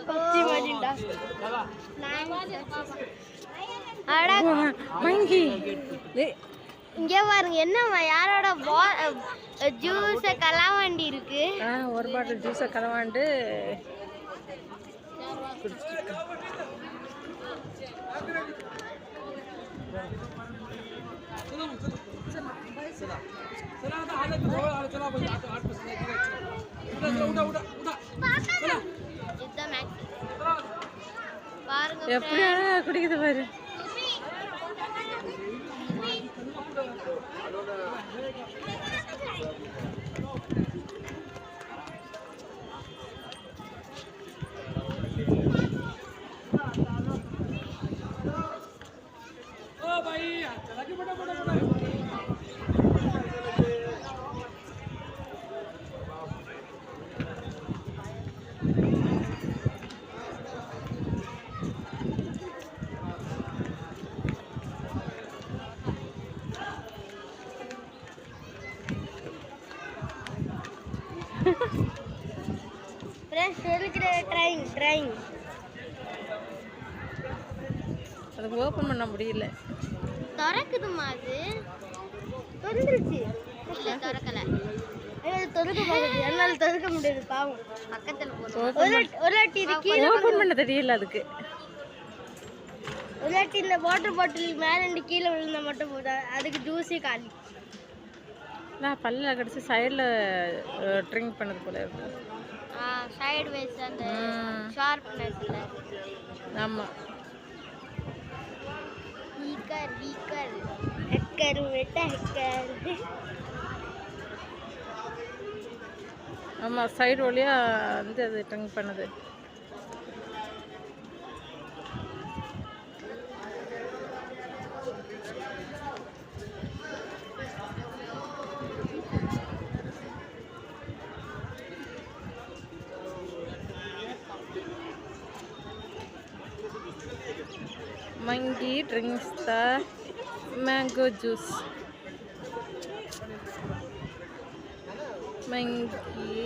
PUBG மாட்டின்டா மங்கி இங்கே பாருங்க என்னம்மா யாரோட ஜூஸை கலாவண்டி இருக்கு. ஒரு பாட்டில் ஜூஸை கலவாண்டு எப்படியா குடிக்குது பாரு. அதுக்கு ஓப்பன் பண்ண முடியல. திறக்குதுமா அது திறந்துருச்சு. இல்ல திறக்கல. திறக்க முடியாது. என்னால திறக்க முடியாது பாவம். பக்கத்துல போறோம். ஒரு வாட்டி இது கீழ ஓப்பன் பண்ண தெரியல அதுக்கு. ஒரு வாட்டி இந்த வாட்டர் பாட்டில் மேல இருந்து கீழ விழுந்தா மட்டும் போதா அதுக்கு ஜூஸே காலி. நான் பல்ல கடிச்சு சைடுல ட்ரிங்க் பண்ணது போல இருக்கு. சைடு வைஸ் அந்த ஷார்ப்னஸ்ல. ஆமா. வீக்கர் ஹக்கர் வெட்ட ஹக்கர். ஆமா சைடு வழியா வந்து அது ட்ரிங்க் பண்ணுது. Mangi drinks the mango juice. Mangi